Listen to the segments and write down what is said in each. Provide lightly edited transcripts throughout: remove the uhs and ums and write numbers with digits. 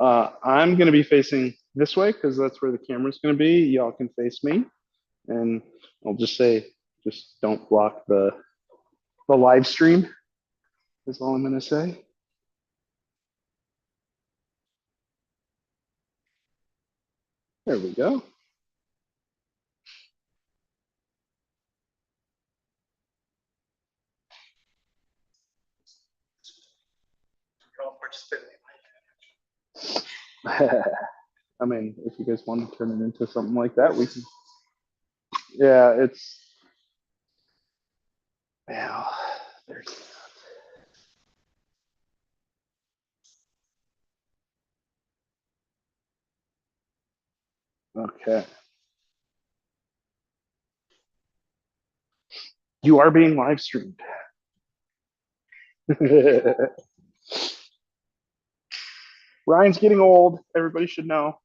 I'm going to be facing this way because that's where the camera's going to be. Y'all can face me, and I'll just say, just don't block the live stream. Is all I'm going to say. There we go. I mean, if you guys want to turn it into something like that, we can. Yeah, it's. Yeah, there's. Okay. You are being live streamed. Ryan's getting old. Everybody should know.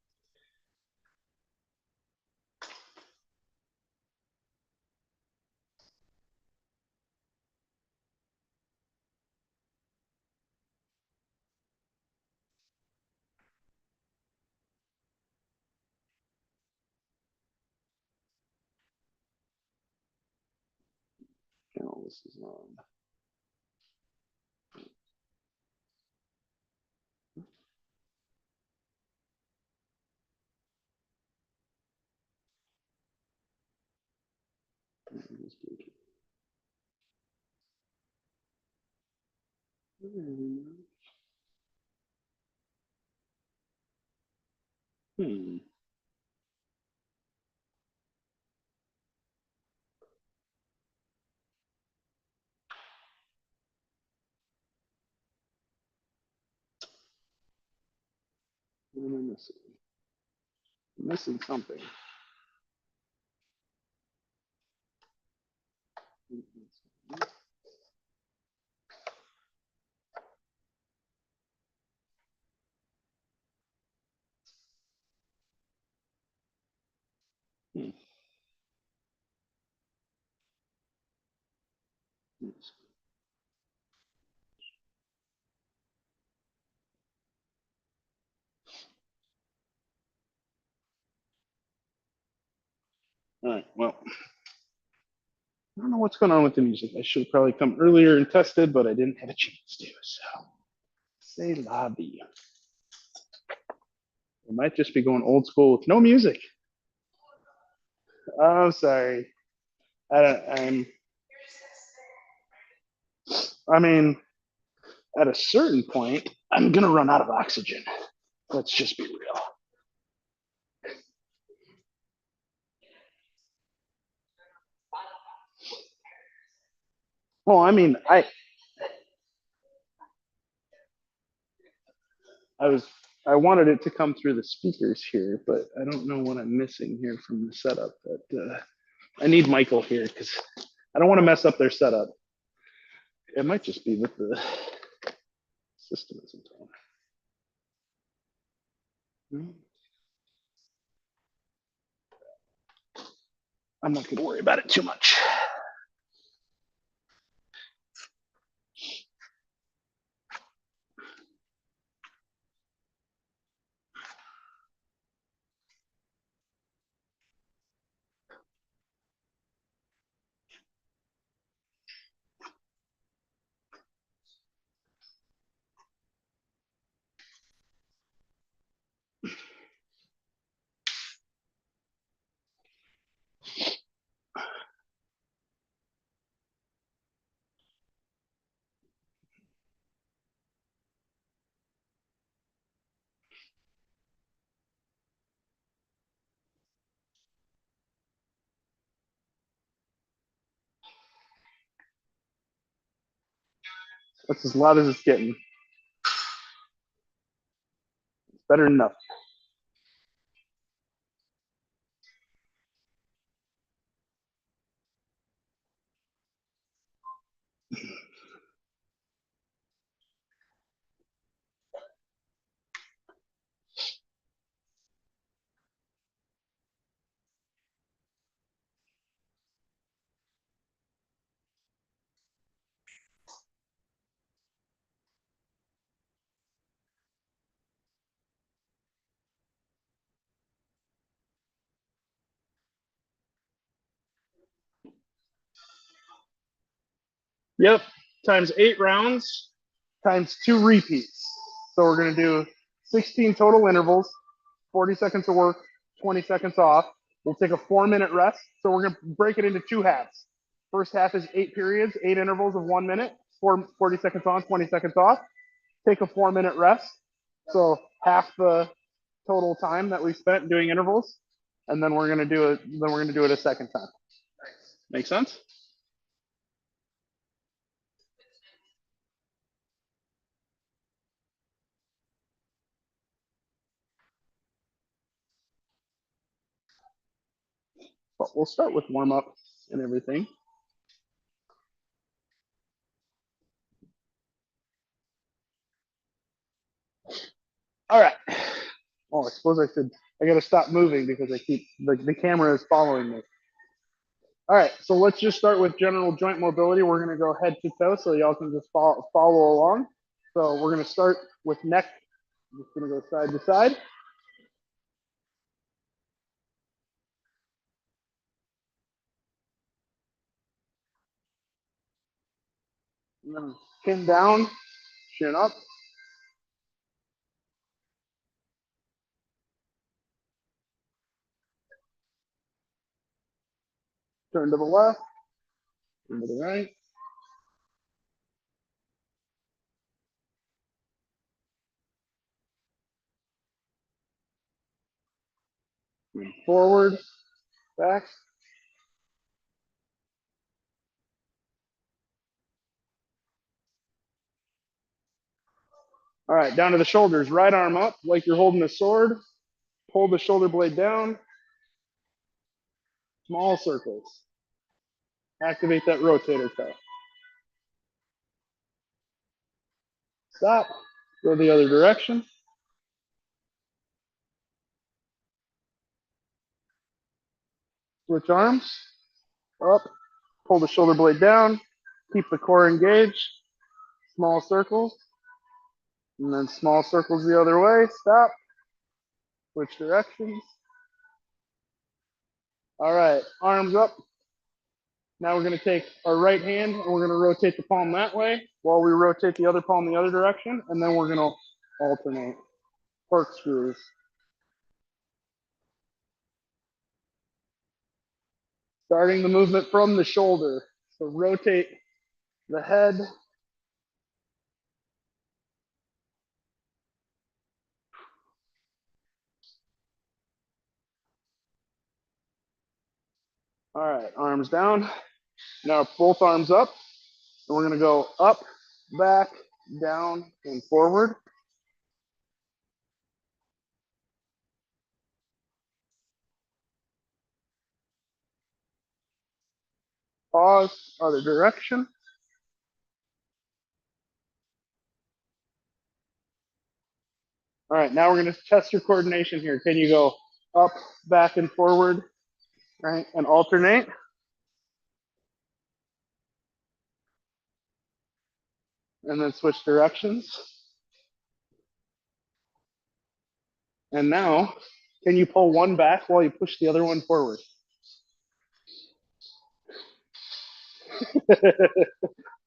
Oh, this is on. Hmm. What am I missing? I'm missing something. Hmm. All right. Well, I don't know what's going on with the music. I should have probably come earlier and tested, but I didn't have a chance to. So, say la vie. I might just be going old school with no music. Oh, sorry. I don't, I mean, at a certain point, I'm gonna run out of oxygen. Let's just be real. Well, I mean, I was I wanted it to come through the speakers here, but I don't know what I'm missing here from the setup. But I need Michael here because I don't want to mess up their setup. It might just be that the system isn't on. I'm not going to worry about it too much. That's as loud as it's getting. It's better than nothing. Yep, times 8 rounds, times 2 repeats. So we're going to do 16 total intervals, 40 seconds of work, 20 seconds off. We'll take a 4-minute rest. So we're going to break it into 2 halves. First half is 8 periods, 8 intervals of 1 minute, 40 seconds on, 20 seconds off. Take a 4-minute rest. So half the total time that we spent doing intervals, and then we're going to do it. Then we're going to do it a second time. Make sense? But we'll start with warm up and everything. All right. Oh, I suppose I should. I got to stop moving because I keep the camera is following me. All right, so let's just start with general joint mobility. We're going to go head to toe so y'all can just follow along. So we're going to start with neck. I'm just going to go side to side. And then chin down, chin up. Turn to the left, turn to the right. And forward, back. All right, down to the shoulders. Right arm up like you're holding a sword. Pull the shoulder blade down. Small circles. Activate that rotator cuff. Stop. Go the other direction. Switch arms. Up. Pull the shoulder blade down. Keep the core engaged. Small circles. And then small circles the other way. Stop. Switch directions. All right. Arms up. Now we're going to take our right hand and we're going to rotate the palm that way while we rotate the other palm the other direction. And then we're going to alternate. Corkscrews. Starting the movement from the shoulder. So rotate the head. All right, arms down. Now both arms up. And we're going to go up, back, down, and forward. Pause, other direction. All right, now we're going to test your coordination here. Can you go up, back, and forward, right, and alternate? And then switch directions. And now, can you pull one back while you push the other one forward?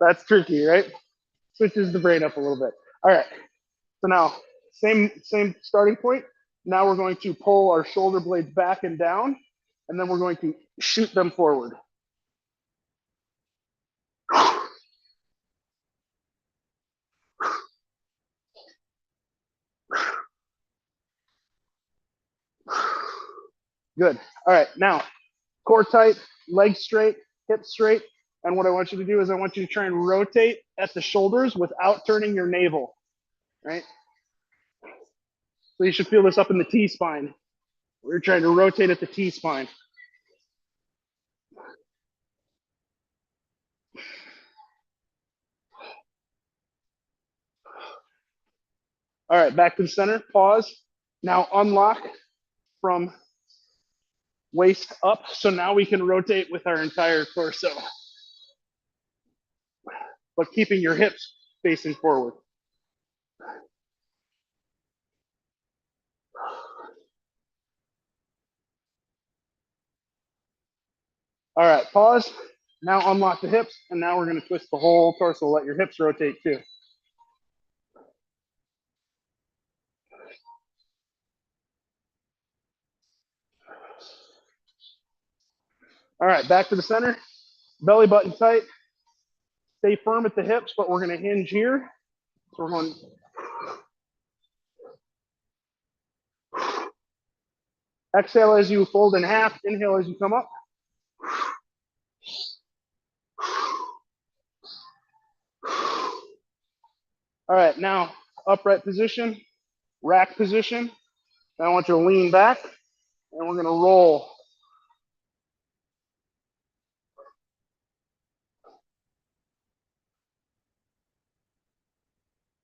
That's tricky, right? Switches the brain up a little bit. All right, so now, same starting point. Now we're going to pull our shoulder blades back and down, and then we're going to shoot them forward. Good. All right, now core tight, legs straight, hips straight. And what I want you to do is I want you to try and rotate at the shoulders without turning your navel, right? So you should feel this up in the T-spine. We're trying to rotate at the T-spine. All right, back to the center, pause. Now unlock from waist up. So now we can rotate with our entire torso, but keeping your hips facing forward. All right, pause. Now unlock the hips, and now we're going to twist the whole torso. Let your hips rotate too. All right, back to the center. Belly button tight. Stay firm at the hips, but we're going to hinge here. So we're going. Exhale as you fold in half. Inhale as you come up. All right, now upright position, rack position. Now I want you to lean back, and we're going to roll.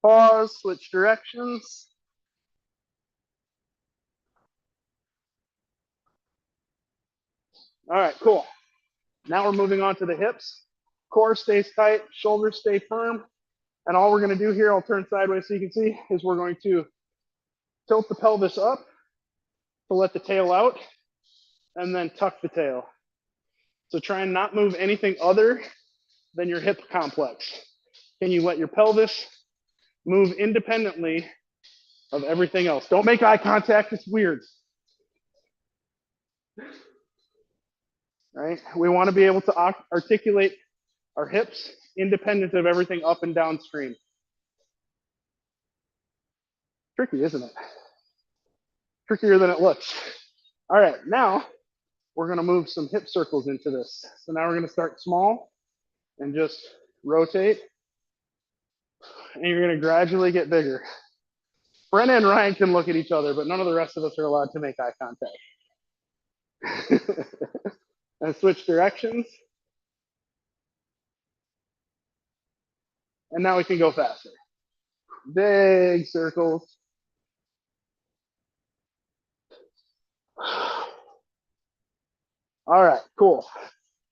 Pause, switch directions. All right, cool. Now we're moving on to the hips. Core stays tight, shoulders stay firm. And all we're going to do here, I'll turn sideways so you can see, is we're going to tilt the pelvis up to let the tail out, and then tuck the tail. So try and not move anything other than your hip complex. Can you let your pelvis move independently of everything else? Don't make eye contact, it's weird. Right? We want to be able to articulate our hips independent of everything up and downstream. Tricky, isn't it? Trickier than it looks. All right, now we're going to move some hip circles into this. So now we're going to start small and just rotate. And you're going to gradually get bigger. Brenna and Ryan can look at each other, but none of the rest of us are allowed to make eye contact. And switch directions. And now we can go faster. Big circles. All right, cool.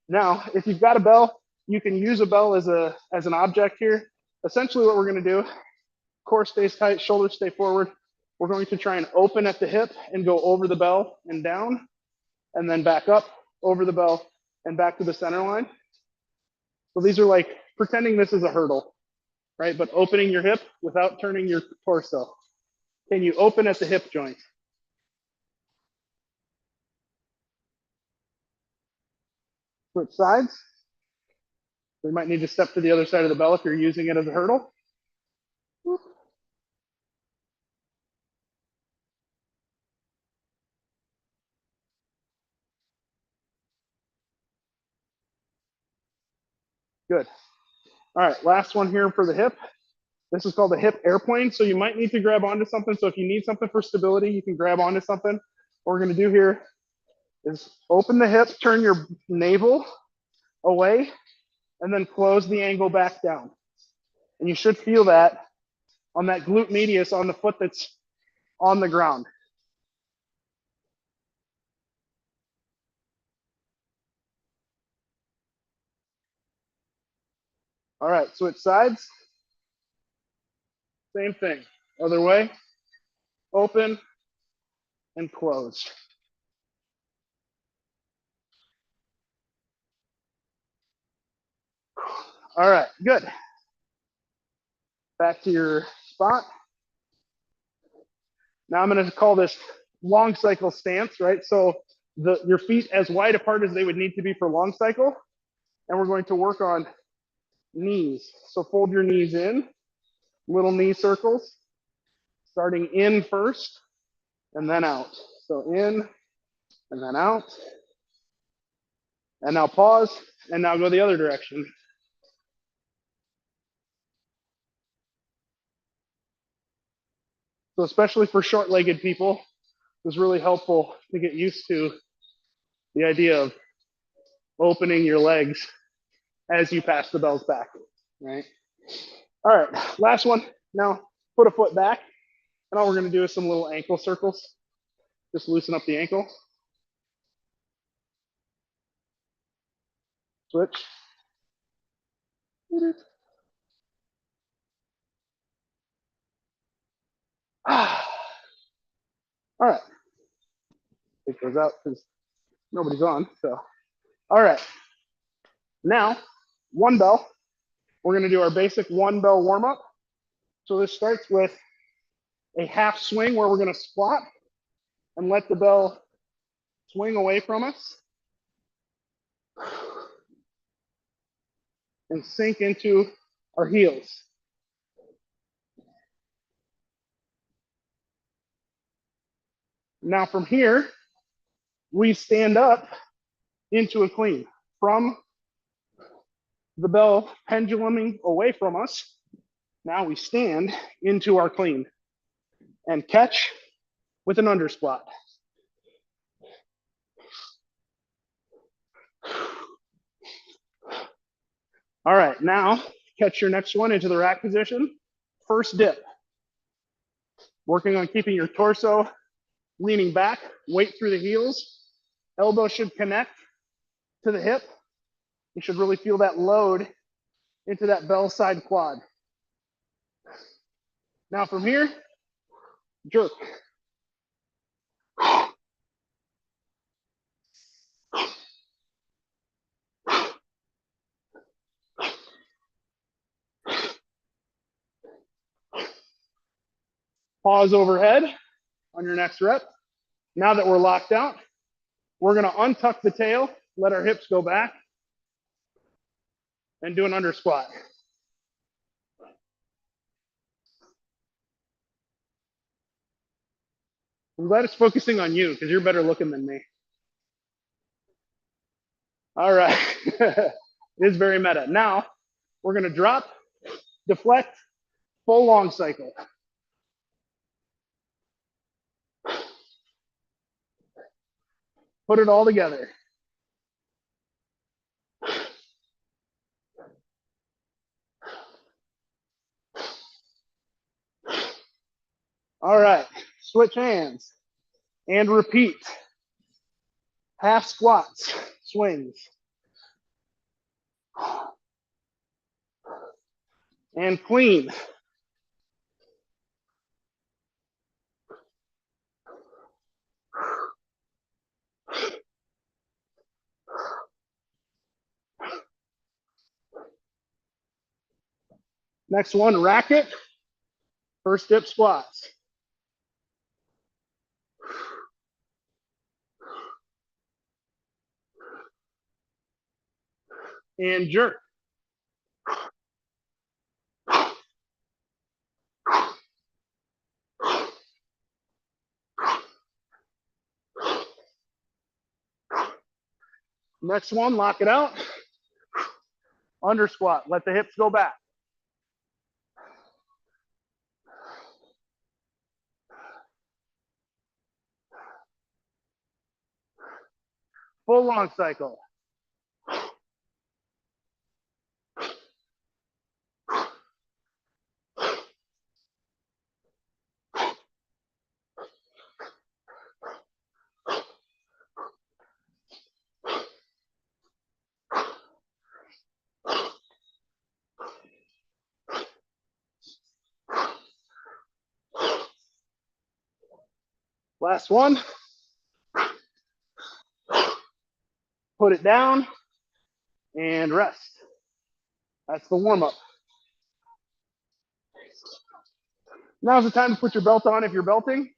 Now, if you've got a bell, you can use a bell as an object here. Essentially what we're going to do, core stays tight, shoulders stay forward. We're going to try and open at the hip and go over the bell and down, and then back up, over the bell, and back to the center line. So these are like pretending this is a hurdle, right? But opening your hip without turning your torso. Can you open at the hip joint? Switch sides. We might need to step to the other side of the bell if you're using it as a hurdle. Good. All right, last one here for the hip. This is called the hip airplane. So you might need to grab onto something. So if you need something for stability, you can grab onto something. What we're gonna do here is open the hip, turn your navel away, and then close the angle back down. And you should feel that on that glute medius on the foot that's on the ground. All right, switch sides. Same thing. Other way. Open and close. All right, good. Back to your spot. Now I'm going to call this long cycle stance, right? So your feet as wide apart as they would need to be for long cycle. And we're going to work on knees. So fold your knees in, little knee circles, starting in first and then out. So in and then out. And now pause and now go the other direction. So especially for short-legged people, it was really helpful to get used to the idea of opening your legs as you pass the bells back, right? All right, last one. Now put a foot back, and all we're gonna do is some little ankle circles. Just loosen up the ankle. Switch. All right. Take those out because nobody's on. So, all right. Now, one bell. We're going to do our basic one bell warm up. So this starts with a half swing where we're going to squat and let the bell swing away from us and sink into our heels. Now from here, we stand up into a clean. From the bell penduluming away from us, now we stand into our clean and catch with an under squat. All right, now catch your next one into the rack position. First dip. Working on keeping your torso leaning back, weight through the heels. Elbow should connect to the hip. You should really feel that load into that bell side quad. Now from here, jerk. Pause overhead on your next rep. Now that we're locked out, we're gonna untuck the tail, let our hips go back, and do an under squat. I'm glad it's focusing on you because you're better looking than me. All right, it is very meta. Now, we're gonna drop, deflect, full long cycle. Put it all together. All right, switch hands and repeat. Half squats, swings. And clean. Next one, racket. First dip squats. And jerk. Next one, lock it out. Under squat, let the hips go back. Full long cycle. Last one. Put it down and rest. That's the warm up. Now's the time to put your belt on if you're belting.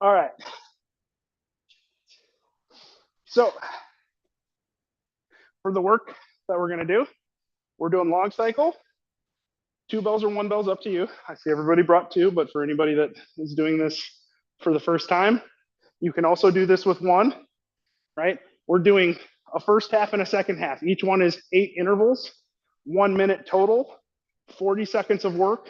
All right. So for the work that we're going to do, we're doing long cycle. 2 bells or 1 bell's up to you. I see everybody brought 2, but for anybody that is doing this for the first time, you can also do this with 1, right? We're doing a first half and a second half. Each one is 8 intervals, 1 minute total, 40 seconds of work,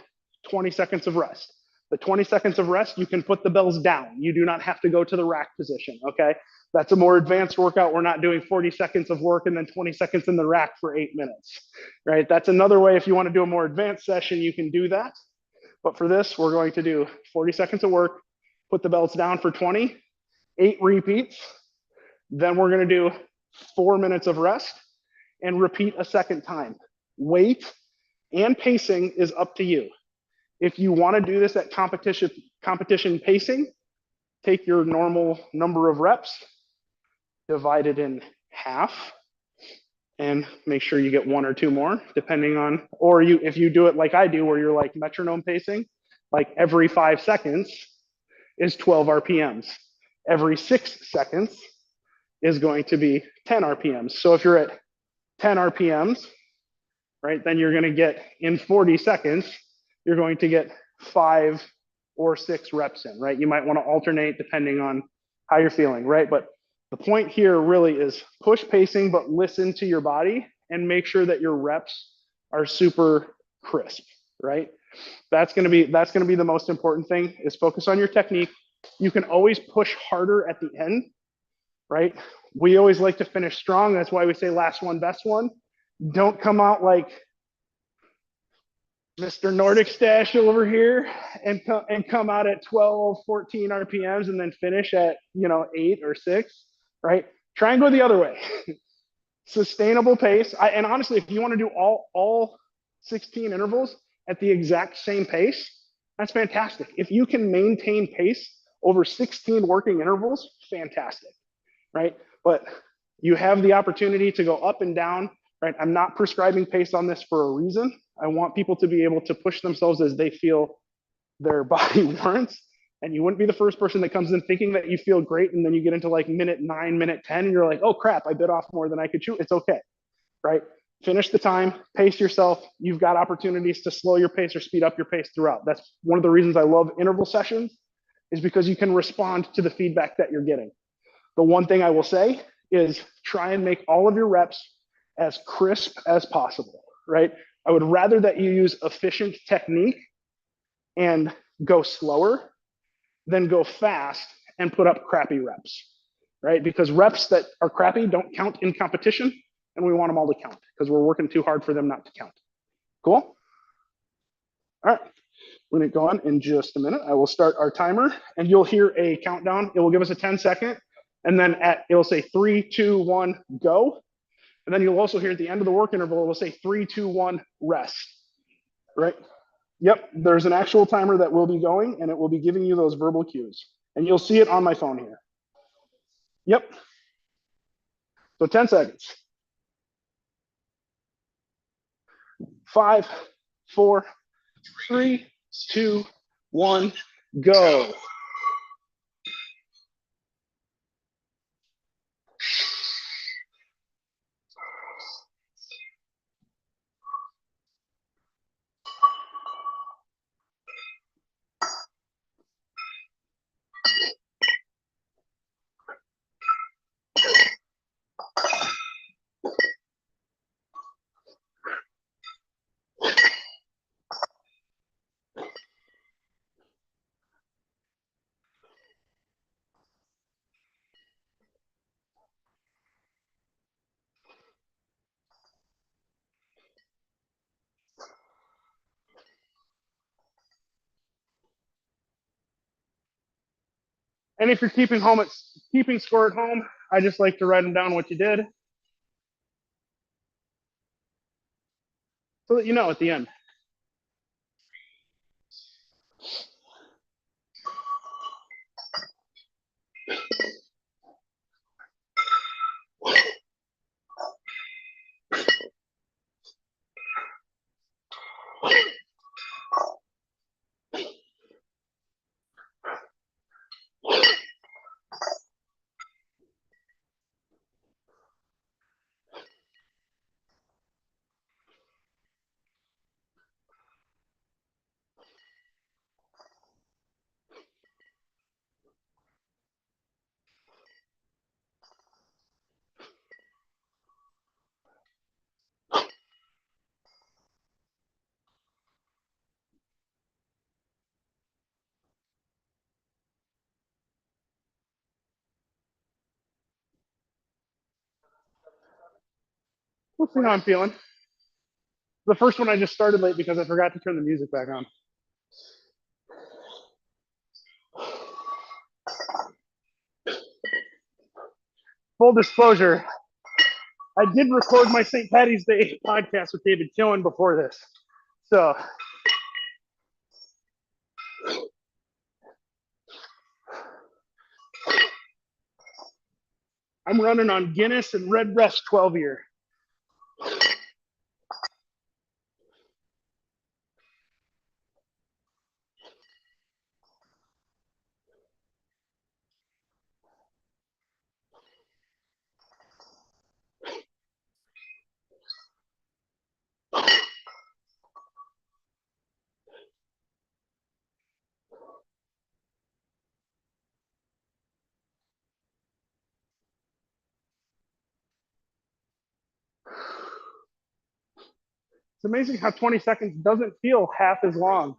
20 seconds of rest. The 20 seconds of rest, you can put the bells down. You do not have to go to the rack position, okay? That's a more advanced workout. We're not doing 40 seconds of work and then 20 seconds in the rack for 8 minutes, right? That's another way. If you want to do a more advanced session, you can do that. But for this, we're going to do 40 seconds of work, put the belts down for 20, 8 repeats. Then we're going to do 4 minutes of rest and repeat a second time. Weight and pacing is up to you. If you want to do this at competition pacing, take your normal number of reps, divide it in half, and make sure you get 1 or 2 more, depending on, or if you do it like I do, where you're like metronome pacing, like every 5 seconds is 12 RPMs. Every 6 seconds is going to be 10 RPMs. So if you're at 10 RPMs, right, then you're going to get in 40 seconds, you're going to get 5 or 6 reps in, right? You might want to alternate depending on how you're feeling, right? But the point here really is push pacing, but listen to your body and make sure that your reps are super crisp, right? That's going to be the most important thing, is focus on your technique. You can always push harder at the end, right? We always like to finish strong. That's why we say last one, best one. Don't come out like Mr. Nordic Stash over here and come out at 12, 14 RPMs and then finish at, 8 or 6, right? Try and go the other way. Sustainable pace. And honestly, if you want to do all 16 intervals at the exact same pace, that's fantastic. If you can maintain pace over 16 working intervals, fantastic, right? But you have the opportunity to go up and down, right? I'm not prescribing pace on this for a reason. I want people to be able to push themselves as they feel their body warrants. And you wouldn't be the first person that comes in thinking that you feel great, and then you get into like minute 9, minute 10, and you're like, oh crap, I bit off more than I could chew. It's okay, right? Finish the time, pace yourself. You've got opportunities to slow your pace or speed up your pace throughout. That's one of the reasons I love interval sessions, is because you can respond to the feedback that you're getting. The one thing I will say is try and make all of your reps as crisp as possible, right? I would rather that you use efficient technique and go slower than go fast and put up crappy reps, right? Because reps that are crappy don't count in competition, and we want them all to count because we're working too hard for them not to count. Cool? All right, we're gonna go on in just a minute. I will start our timer, and you'll hear a countdown. It will give us a 10-second, and then it'll say 3, 2, 1, go. And then you'll also hear at the end of the work interval, it will say 3, 2, 1, rest, right? Yep, there's an actual timer that will be going, and it will be giving you those verbal cues. And you'll see it on my phone here. Yep. So 10 seconds. 5, 4, 3, 2, 1, go. And if you're keeping score at home, I just like to write them down what you did, so that you know at the end. We'll see how I'm feeling. The first one I just started late because I forgot to turn the music back on. Full disclosure, I did record my St. Paddy's Day podcast with David Killen before this. So I'm running on Guinness and Red Breast 12 year. It's amazing how 20 seconds doesn't feel half as long.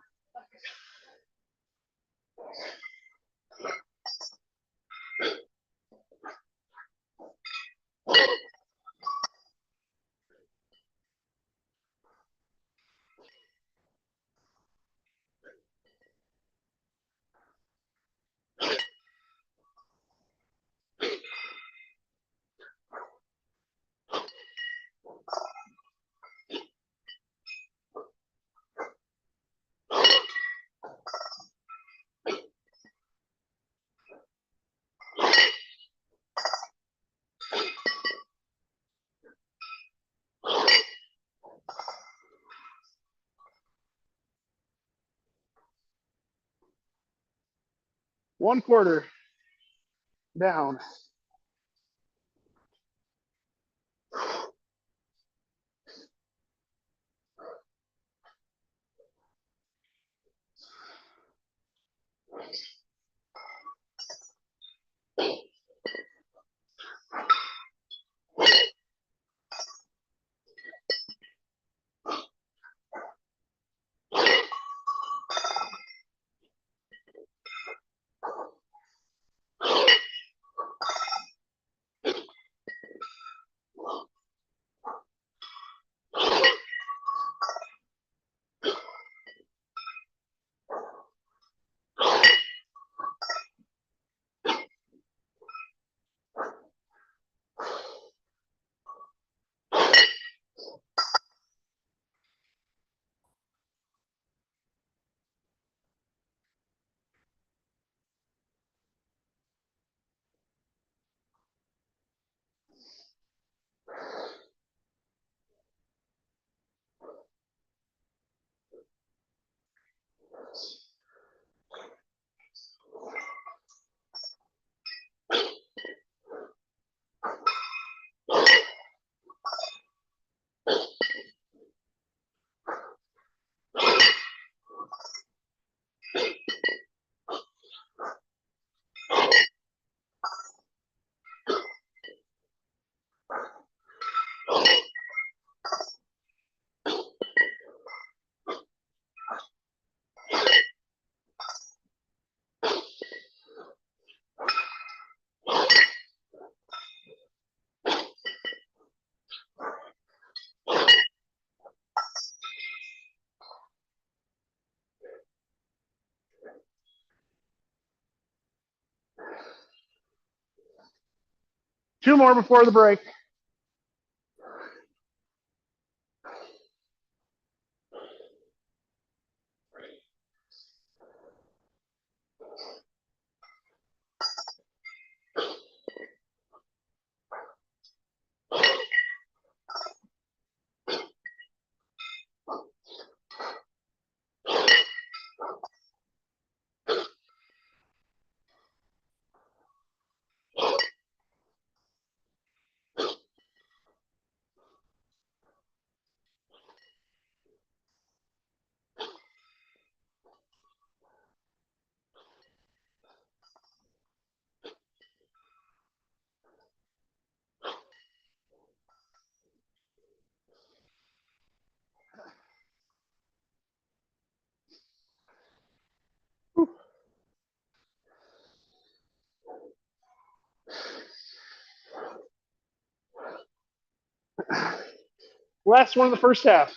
One quarter down. Two more before the break. Last one of the first half.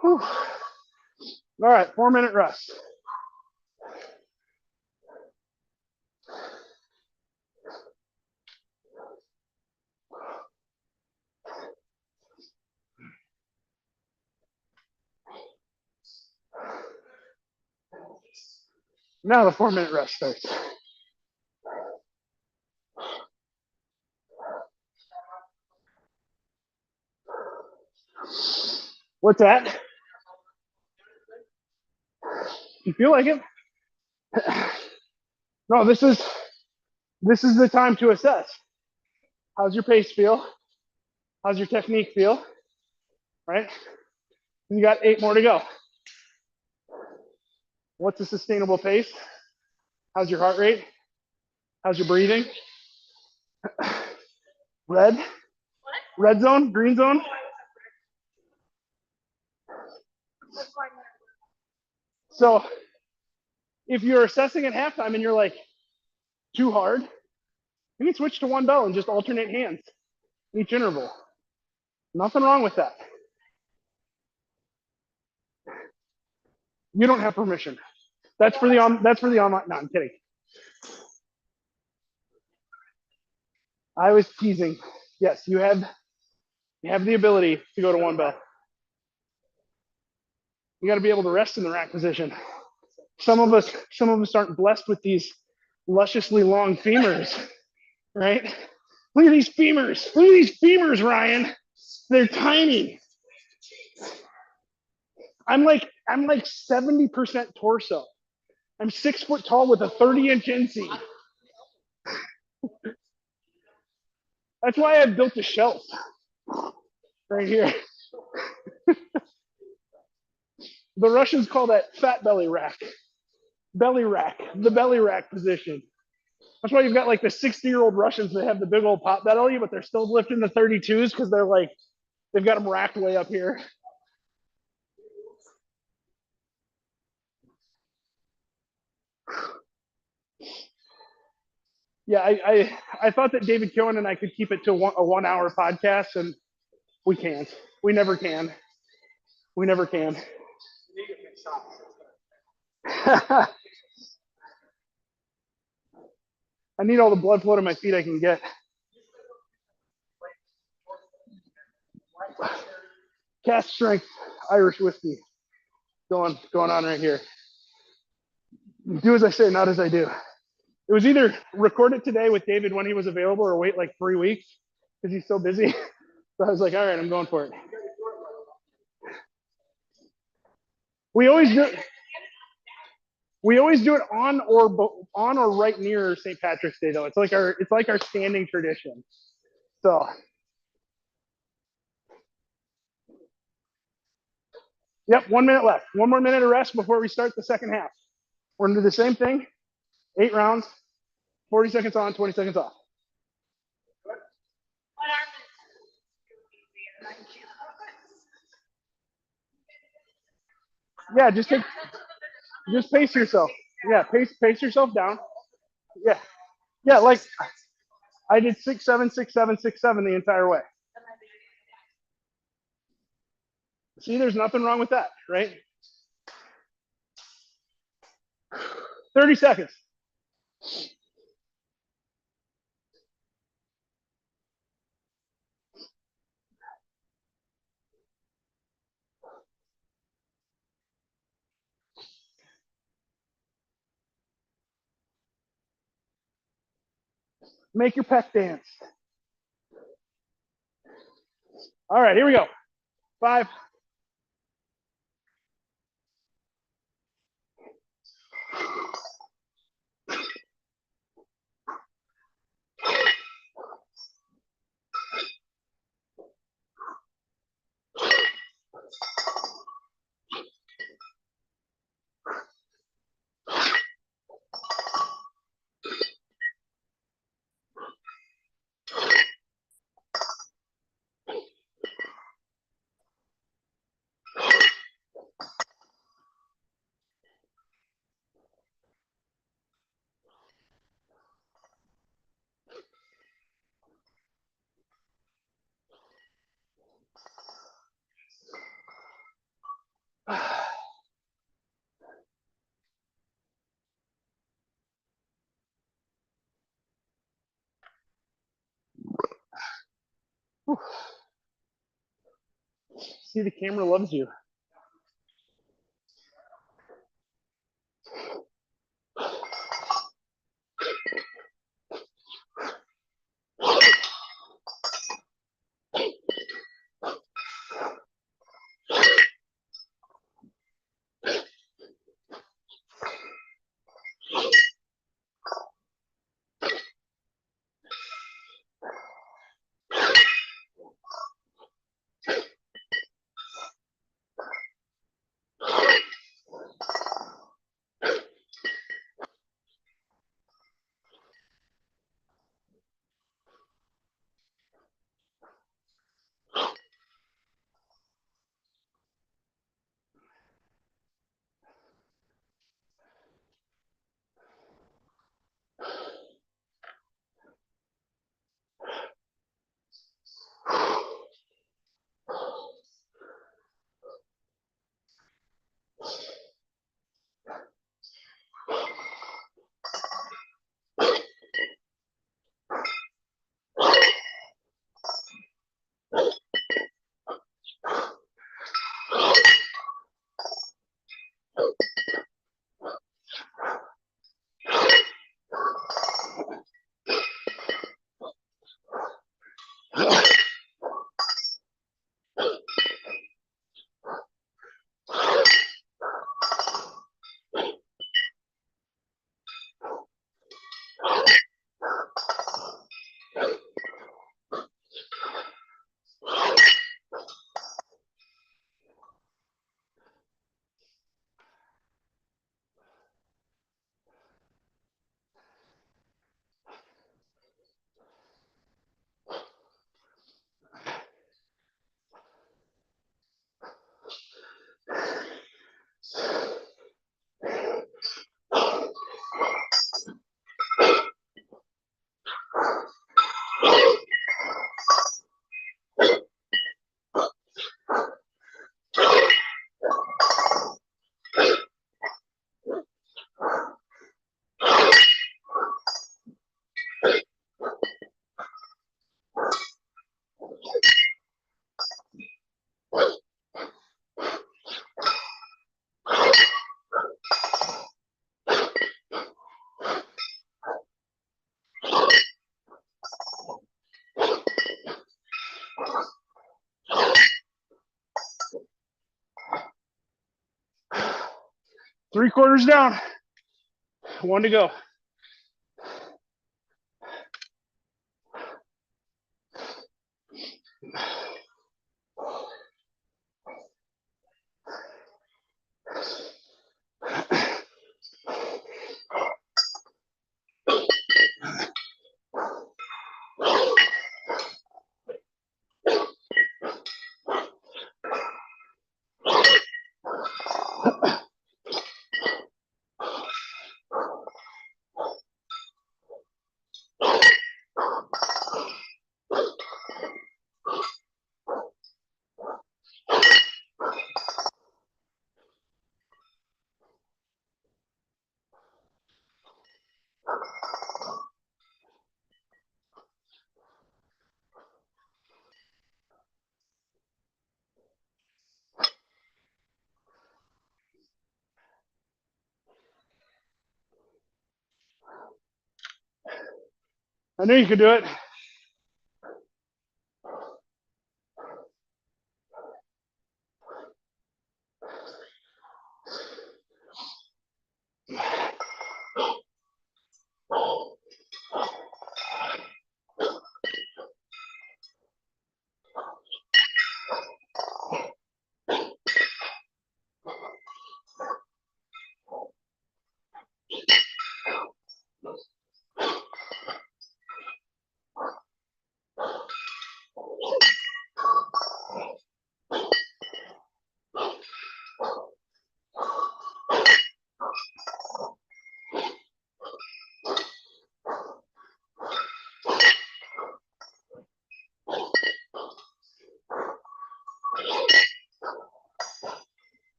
Whew. All right, 4-minute rest. Now the 4-minute rest starts. What's that? You feel like it? No, this is the time to assess. How's your pace feel? How's your technique feel? Right? You got 8 more to go. What's a sustainable pace? How's your heart rate? How's your breathing? Red? Red zone? Green zone? So if you're assessing at halftime and you're like, too hard, you can switch to 1 bell and just alternate hands each interval. Nothing wrong with that. You don't have permission. That's for the online. No, I'm kidding. I was teasing. Yes, you have the ability to go to 1 bell. You got to be able to rest in the rack position. Some of us aren't blessed with these lusciously long femurs, right? Look at these femurs. Look at these femurs, Ryan. They're tiny. I'm like 70% torso. I'm 6 foot tall with a 30-inch NC. That's why I built a shelf right here. The Russians call that fat belly rack. Belly rack, the belly rack position. That's why you've got like the 60-year-old Russians that have the big old pop belly, but they're still lifting the 32s because they're like, they've got them racked way up here. Yeah, I thought that David Cohen and I could keep it to a 1 hour podcast, and we can't. We never can. We never can. I need all the blood flow to my feet I can get. Cast strength Irish whiskey going on right here. Do as I say, not as I do. It was either record it today with David when he was available or wait like 3 weeks because he's so busy. So I was like, all right, I'm going for it. We always do it on or right near St. Patrick's Day though. It's like our standing tradition. So yep, 1 minute left. 1 more minute of rest before we start the second half. We're gonna do the same thing, 8 rounds, 40 seconds on, 20 seconds off. Yeah, just pace yourself. Yeah, pace yourself down. Yeah, like I did 6, 7, 6, 7, 6, 7 the entire way. See, there's nothing wrong with that, right? 30 seconds. Make your pec dance. All right, here we go. 5. See, the camera loves you. Three quarters down. 1 to go. I knew you could do it.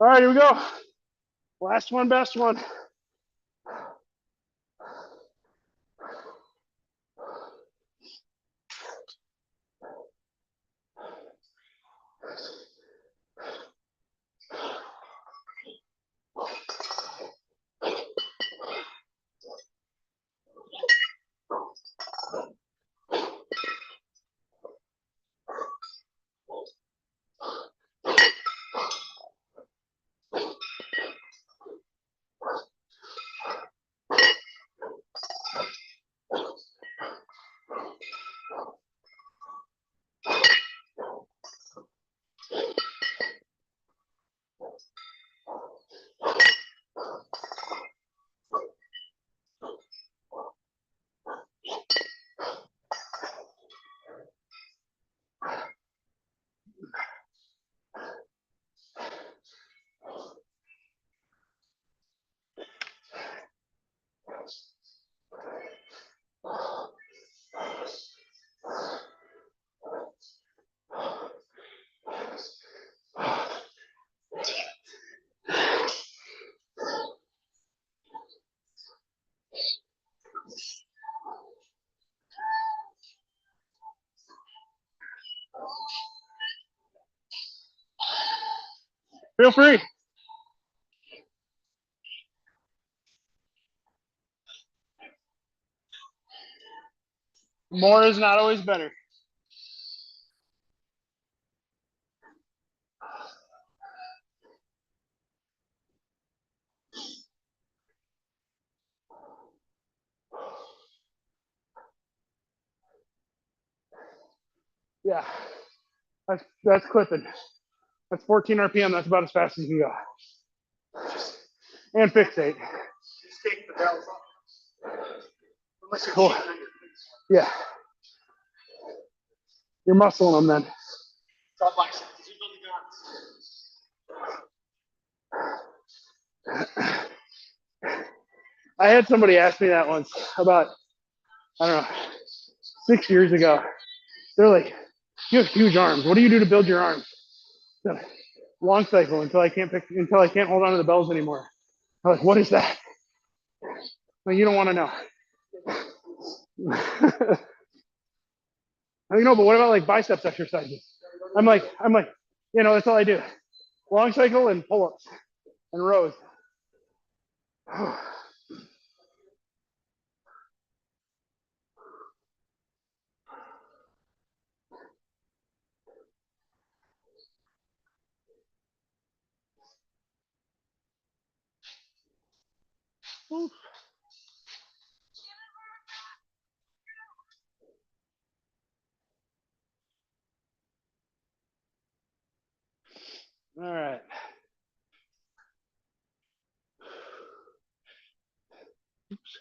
All right, here we go. Last one, best one. Feel free. More is not always better. Yeah, that's clipping. That's 14 RPM. That's about as fast as you can go. And fixate. Just take the bells off. Cool. Yeah. You're muscling them then. It's all biceps. Who's on the guns? I had somebody ask me that once about, I don't know, 6 years ago. They're like, you have huge arms. What do you do to build your arms? Long cycle until I can't hold on to the bells anymore. I'm like, what is that? Well, you don't want to know. You know, but what about like biceps exercises? I'm like, that's all I do. Long cycle and pull-ups and rows. All right. Oops.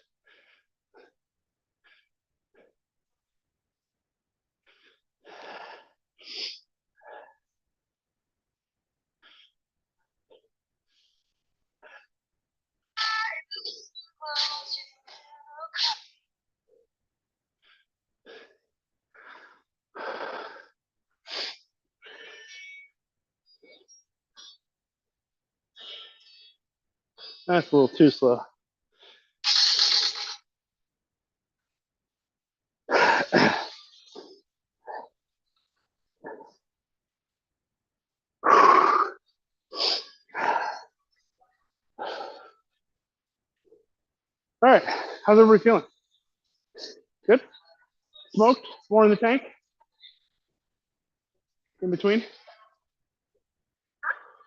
That's a little too slow. How's everybody feeling? Good? Smoked? More in the tank? In between?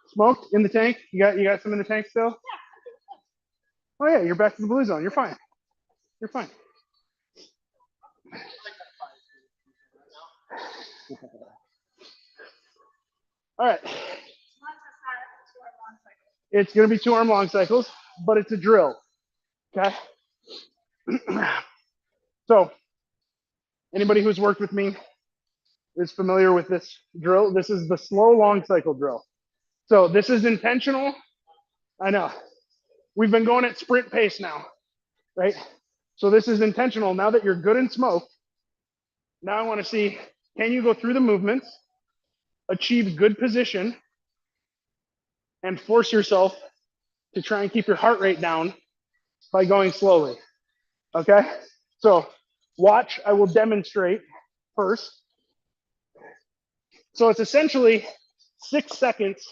Smoked? In the tank? You got some in the tank still? Oh yeah, you're back to the blue zone. You're fine. You're fine. All right. It's going to be 2 arm long cycles, but it's a drill. Okay. So, anybody who's worked with me is familiar with this drill. This is the slow long cycle drill. So, this is intentional. I know. We've been going at sprint pace now, right? So, this is intentional. Now that you're good in smoke, now I want to see, can you go through the movements, achieve good position, and force yourself to try and keep your heart rate down by going slowly. Okay? So watch, I will demonstrate first. So it's essentially 6 seconds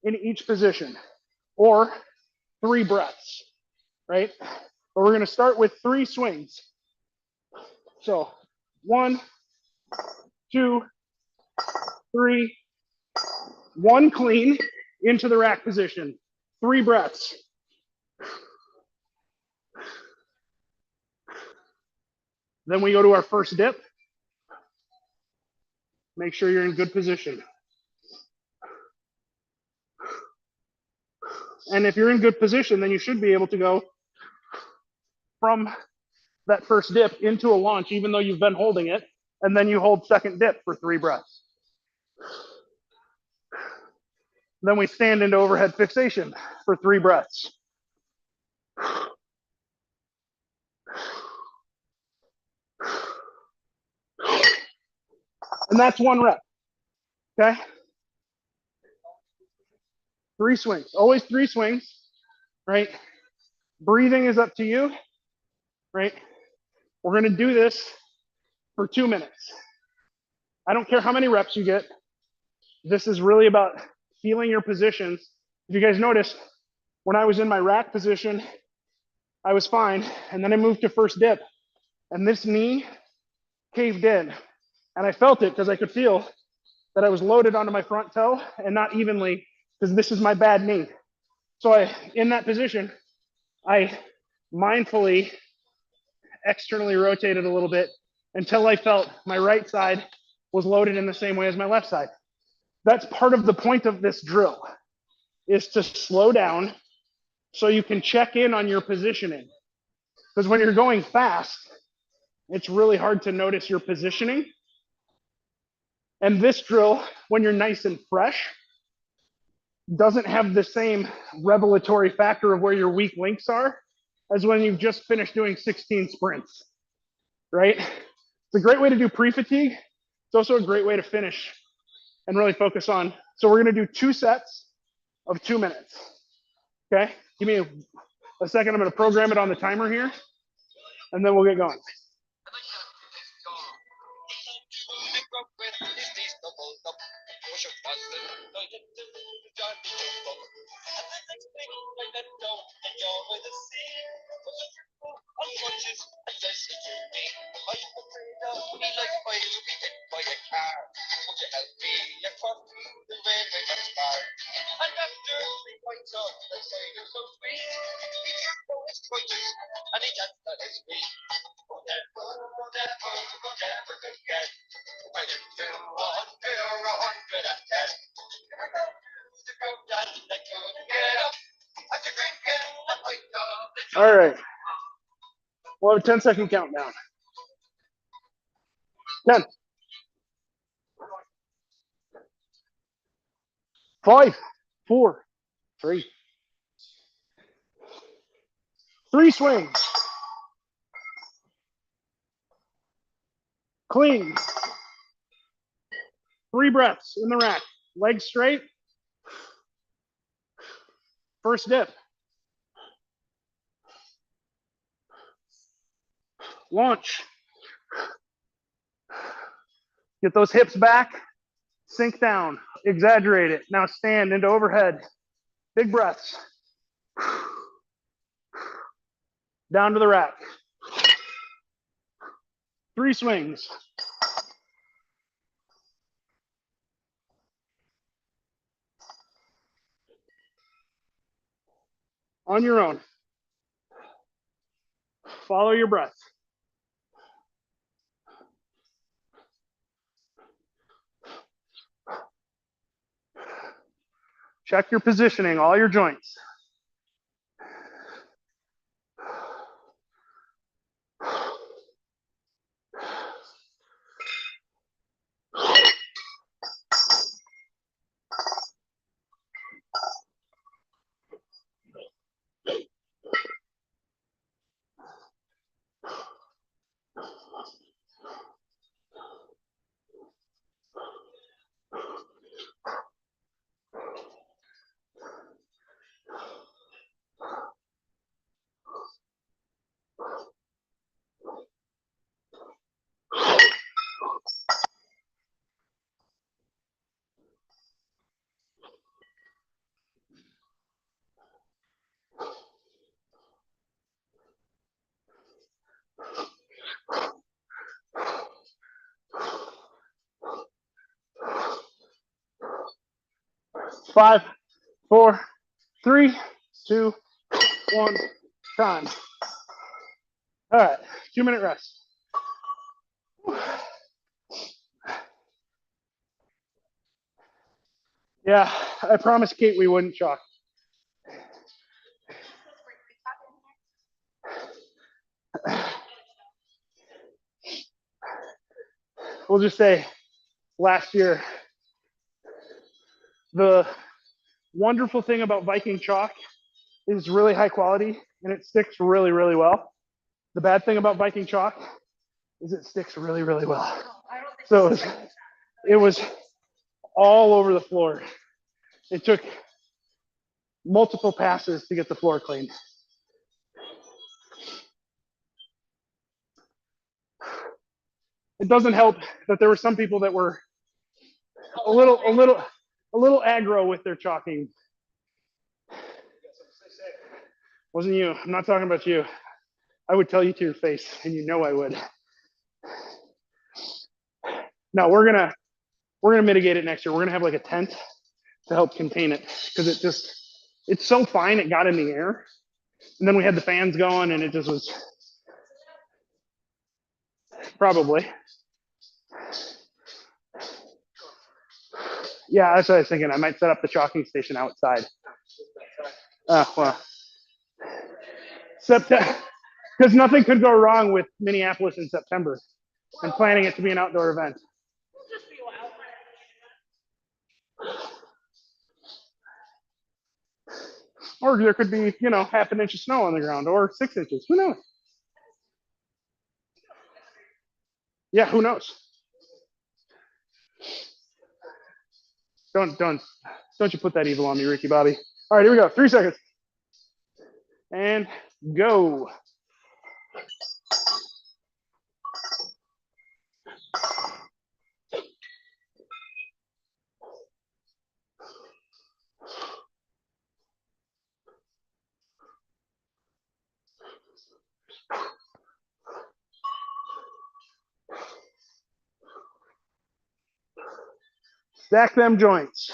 in each position or 3 breaths, right? But we're gonna start with 3 swings. So 1, 2, 3, 1 clean into the rack position, 3 breaths. Then we go to our first dip. Make sure you're in good position. And if you're in good position, then you should be able to go from that first dip into a launch, even though you've been holding it. And then you hold second dip for 3 breaths. Then we stand into overhead fixation for 3 breaths. And that's 1 rep. Okay? 3 swings. Always 3 swings, right? Breathing is up to you, right? We're going to do this for 2 minutes. I don't care how many reps you get. This is really about feeling your positions. If you guys notice, when I was in my rack position, I was fine. And then I moved to first dip. And this knee caved in. And I felt it because I could feel that I was loaded onto my front toe and not evenly, because this is my bad knee. So in that position, I mindfully externally rotated a little bit until I felt my right side was loaded in the same way as my left side. That's part of the point of this drill, is to slow down so you can check in on your positioning. Because when you're going fast, it's really hard to notice your positioning. And this drill, when you're nice and fresh, doesn't have the same revelatory factor of where your weak links are as when you've just finished doing 16 sprints, right? It's a great way to do pre-fatigue. It's also a great way to finish and really focus on. So we're gonna do 2 sets of 2 minutes, okay? Give me a second, I'm gonna program it on the timer here, and then we'll get going. All right. We'll have a 10-second countdown. 10. 5, 4, 3. 3 swings. Clean. 3 breaths in the rack. Legs straight. First dip. Launch. Get those hips back. Sink down. Exaggerate it. Now stand into overhead. Big breaths. Down to the rack. 3 swings. On your own. Follow your breath. Check your positioning, all your joints. Five, 4, 3, 2, 1, time. All right, 2-minute rest. Yeah, I promised Kate we wouldn't chalk. We'll just say last year, the wonderful thing about Viking chalk is really high quality and it sticks really, really well. The bad thing about Viking chalk is it sticks really, really well. So it was all over the floor. It took multiple passes to get the floor clean. It doesn't help that there were some people that were a little aggro with their chalking. Wasn't you. I'm not talking about you. I would tell you to your face, and you know I would. No, we're gonna mitigate it next year. We're gonna have like a tent to help contain it because it's so fine it got in the air, and then we had the fans going, and it just was probably. Yeah, that's what I was thinking. I might set up the chalking station outside. Well, September, because nothing could go wrong with Minneapolis in September and planning it to be an outdoor event. Or there could be, half an inch of snow on the ground or 6 inches. Who knows? Yeah, who knows? Don't you put that evil on me, Ricky Bobby. All right, here we go. 3 seconds. And go. Stack them joints.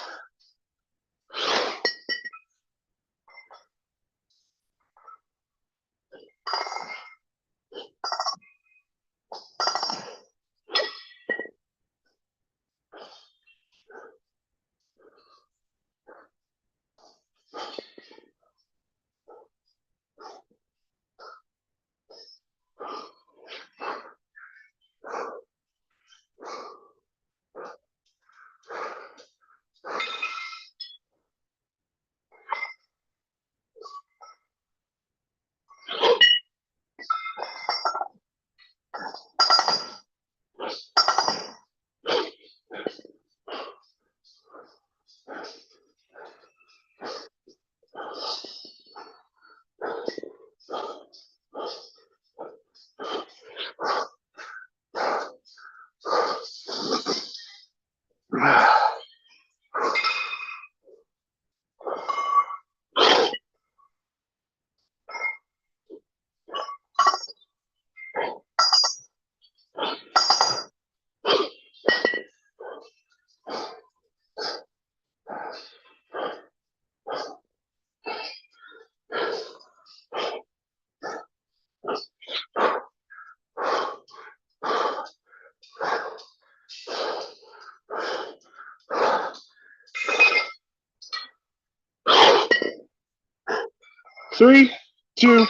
3, 2,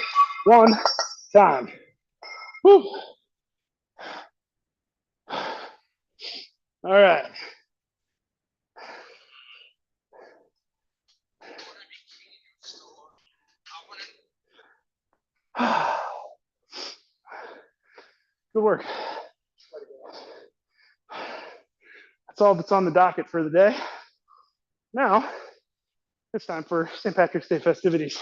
1, time. Woo. All right. Good work. That's all that's on the docket for the day. Now, it's time for St. Patrick's Day festivities.